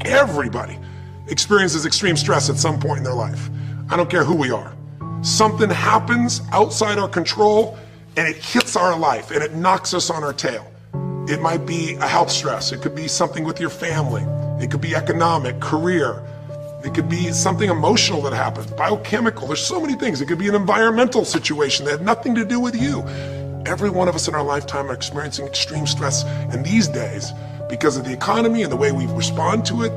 Everybody experiences extreme stress at some point in their life. I don't care who we are. Something happens outside our control and it hits our life and it knocks us on our tail. It might be a health stress. It could be something with your family. It could be economic, career. It could be something emotional that happens, biochemical. There's so many things. It could be an environmental situation that had nothing to do with you. Every one of us in our lifetime are experiencing extreme stress. And these days, because of the economy and the way we respond to it,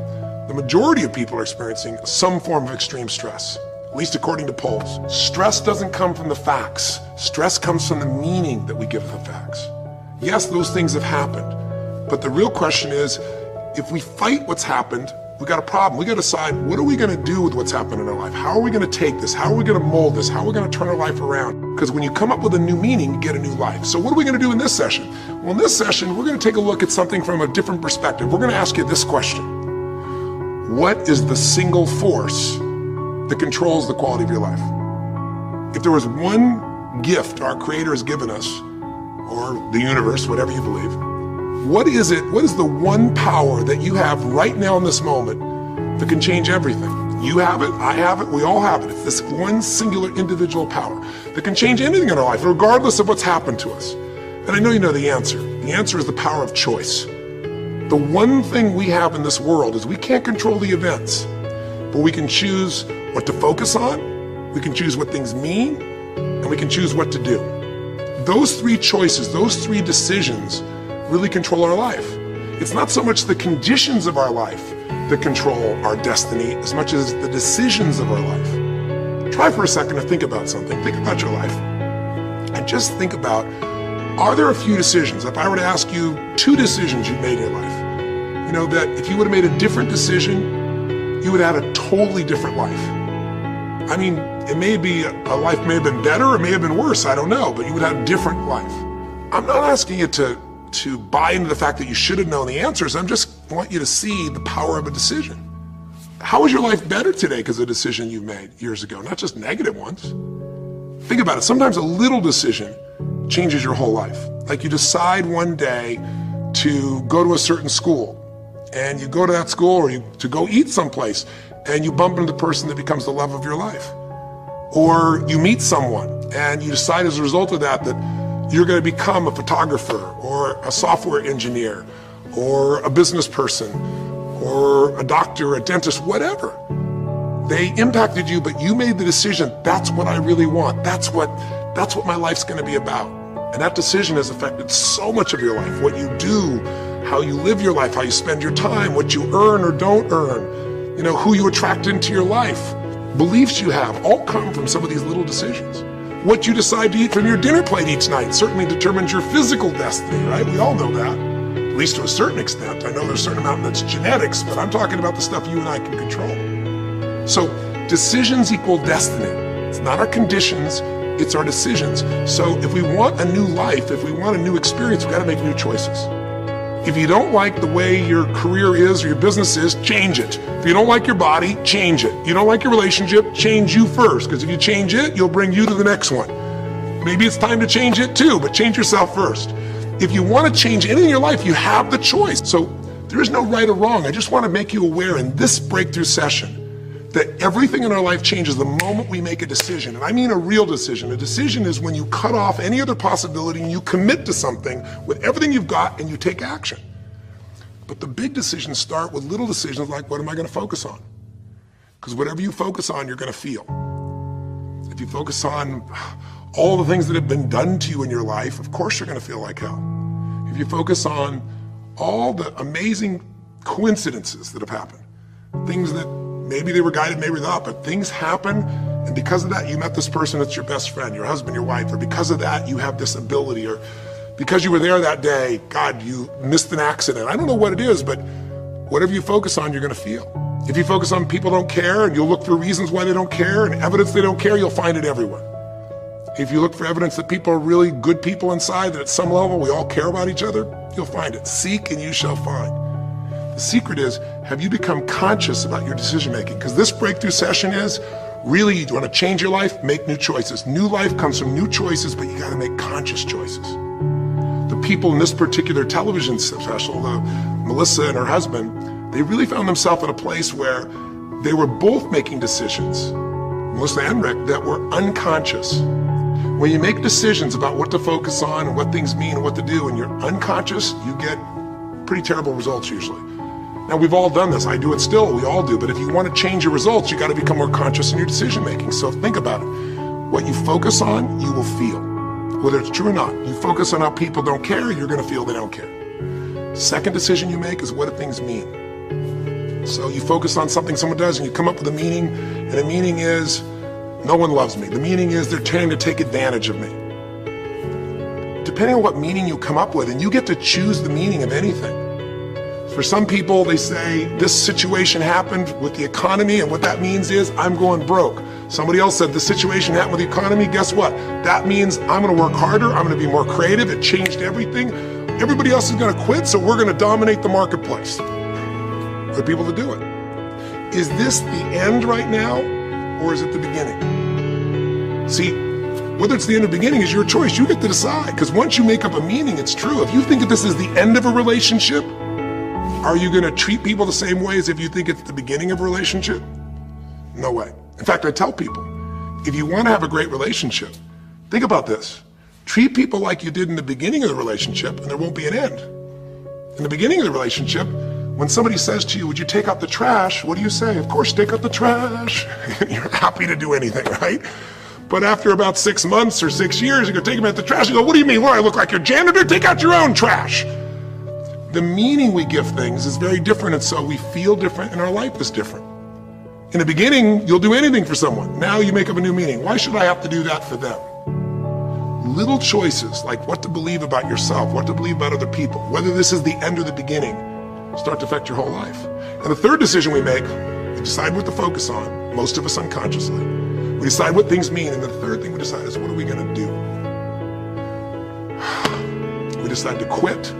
the majority of people are experiencing some form of extreme stress, at least according to polls. Stress doesn't come from the facts. Stress comes from the meaning that we give the facts. Yes, those things have happened, but the real question is, if we fight what's happened, we got a problem. We got to decide, what are we going to do with what's happened in our life? How are we going to take this? How are we going to mold this? How are we going to turn our life around? Because when you come up with a new meaning, you get a new life. So what are we going to do in this session? Well, in this session, we're going to take a look at something from a different perspective. We're going to ask you this question. What is the single force that controls the quality of your life? If there was one gift our Creator has given us, or the universe, whatever you believe, what is it? What is the one power that you have right now in this moment that can change everything? You have it, I have it, we all have it. It's this one singular individual power that can change anything in our life, regardless of what's happened to us. And I know you know the answer. The answer is the power of choice. The one thing we have in this world is we can't control the events, but we can choose what to focus on, we can choose what things mean, and we can choose what to do. Those three choices, those three decisions really control our life. It's not so much the conditions of our life that control our destiny as much as the decisions of our life. Try for a second to think about something. Think about your life and just think about, are there a few decisions? If I were to ask you 2 decisions you've made in your life, you know, that if you would have made a different decision, you would have had a totally different life. I mean, it may be, a life may have been better, or it may have been worse, I don't know, but you would have a different life. I'm not asking you to buy into the fact that you should have known the answers. I just want you to see the power of a decision. How is your life better today because of a decision you made years ago, not just negative ones? Think about it. Sometimes a little decision changes your whole life. Like you decide one day to go to a certain school, and you go to that school, or to go eat someplace, and you bump into the person that becomes the love of your life. Or you meet someone, and you decide as a result of that you're going to become a photographer, or a software engineer, or a business person, or a doctor, a dentist, whatever. They impacted you, but you made the decision, that's what I really want. That's what my life's going to be about. And that decision has affected so much of your life, what you do, how you live your life, how you spend your time, what you earn or don't earn, you know, who you attract into your life. Beliefs you have all come from some of these little decisions. What you decide to eat from your dinner plate each night certainly determines your physical destiny, right? We all know that, at least to a certain extent. I know there's a certain amount that's genetics, but I'm talking about the stuff you and I can control. So decisions equal destiny. It's not our conditions, it's our decisions. So if we want a new life, if we want a new experience, we've got to make new choices. If you don't like the way your career is or your business is, change it. If you don't like your body, change it. You don't like your relationship, change you first, because if you change it, you'll bring you to the next one. Maybe it's time to change it too, but change yourself first. If you want to change anything in your life, you have the choice. So there is no right or wrong. I just want to make you aware in this breakthrough session that everything in our life changes the moment we make a decision. And I mean a real decision. A decision is when you cut off any other possibility and you commit to something with everything you've got and you take action. But the big decisions start with little decisions like, what am I going to focus on? Because whatever you focus on, you're going to feel. If you focus on all the things that have been done to you in your life, of course you're going to feel like hell. If you focus on all the amazing coincidences that have happened, things that maybe they were guided, maybe not, but things happen, and because of that, you met this person that's your best friend, your husband, your wife, or because of that, you have this ability, or because you were there that day, God, you missed an accident. I don't know what it is, but whatever you focus on, you're going to feel. If you focus on people don't care, and you'll look for reasons why they don't care, and evidence they don't care, you'll find it everywhere. If you look for evidence that people are really good people inside, that at some level we all care about each other, you'll find it. Seek and you shall find. The secret is, have you become conscious about your decision making? Because this breakthrough session is, really, you want to change your life, make new choices. New life comes from new choices, but you got to make conscious choices. The people in this particular television special, Melissa and her husband, they really found themselves in a place where they were both making decisions, Melissa and Rick, that were unconscious. When you make decisions about what to focus on and what things mean and what to do, and you're unconscious, you get pretty terrible results usually. Now, we've all done this. I do it still. We all do. But if you want to change your results, you got to become more conscious in your decision making. So think about it. What you focus on, you will feel. Whether it's true or not. You focus on how people don't care, you're going to feel they don't care. Second decision you make is what do things mean? So you focus on something someone does and you come up with a meaning, and the meaning is, no one loves me. The meaning is they're trying to take advantage of me. Depending on what meaning you come up with, and you get to choose the meaning of anything. For some people, they say, this situation happened with the economy, and what that means is I'm going broke. Somebody else said, the situation happened with the economy, guess what? That means I'm gonna work harder, I'm gonna be more creative, it changed everything. Everybody else is gonna quit, so we're gonna dominate the marketplace. For people to do it. Is this the end right now, or is it the beginning? See, whether it's the end or beginning is your choice. You get to decide, because once you make up a meaning, it's true. If you think that this is the end of a relationship, are you gonna treat people the same way as if you think it's the beginning of a relationship? No way. In fact, I tell people, if you wanna have a great relationship, think about this. Treat people like you did in the beginning of the relationship, and there won't be an end. In the beginning of the relationship, when somebody says to you, would you take out the trash? What do you say? Of course, take out the trash. You're happy to do anything, right? But after about 6 months or 6 years, you go take them out the trash. You go, what do you mean? What, I look like your janitor? Take out your own trash. The meaning we give things is very different, and so we feel different, and our life is different. In the beginning, you'll do anything for someone. Now you make up a new meaning. Why should I have to do that for them? Little choices, like what to believe about yourself, what to believe about other people, whether this is the end or the beginning, start to affect your whole life. And the third decision we make, we decide what to focus on, most of us unconsciously. We decide what things mean, and the third thing we decide is what are we gonna do? We decide to quit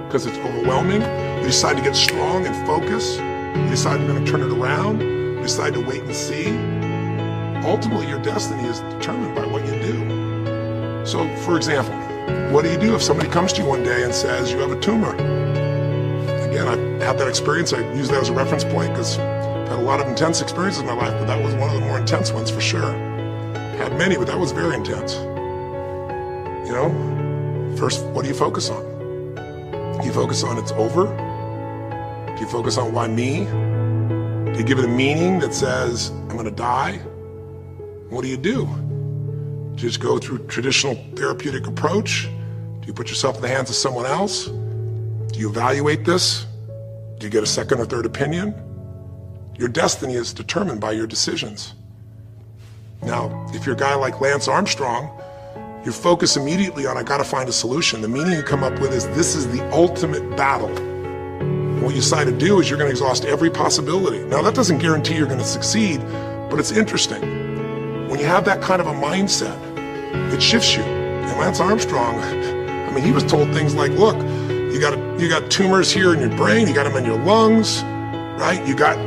because it's overwhelming. We decide to get strong and focus. We decide we're gonna turn it around. We decide to wait and see. Ultimately, your destiny is determined by what you do. So, for example, what do you do if somebody comes to you one day and says you have a tumor? Again, I've had that experience. I use that as a reference point because I've had a lot of intense experiences in my life, but that was one of the more intense ones for sure. Had many, but that was very intense. You know, first, what do you focus on? Do you focus on it's over? Do you focus on why me? Do you give it a meaning that says, I'm gonna die? What do? Do you just go through traditional therapeutic approach? Do you put yourself in the hands of someone else? Do you evaluate this? Do you get a second or third opinion? Your destiny is determined by your decisions. Now, if you're a guy like Lance Armstrong, you focus immediately on, I gotta find a solution. The meaning you come up with is, this is the ultimate battle. What you decide to do is you're gonna exhaust every possibility. Now, that doesn't guarantee you're gonna succeed, but it's interesting. When you have that kind of a mindset, it shifts you. And Lance Armstrong, I mean, he was told things like, look, you got tumors here in your brain, you got them in your lungs, right? You got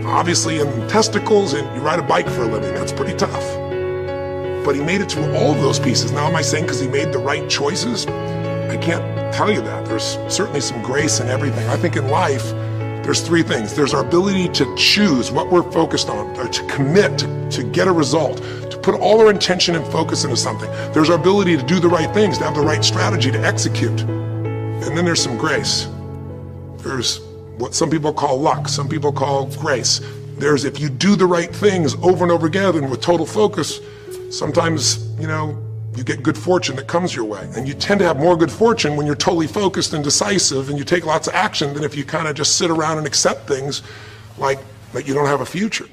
obviously in the testicles, and you ride a bike for a living. That's pretty tough. But he made it through all of those pieces. Now, am I saying because he made the right choices? I can't tell you that. There's certainly some grace in everything. I think in life, there's three things. There's our ability to choose what we're focused on, or to commit, to get a result, to put all our intention and focus into something. There's our ability to do the right things, to have the right strategy, to execute. And then there's some grace. There's what some people call luck, some people call grace. There's if you do the right things over and over again and with total focus, sometimes, you know, you get good fortune that comes your way. And you tend to have more good fortune when you're totally focused and decisive and you take lots of action than if you kind of just sit around and accept things like you don't have a future.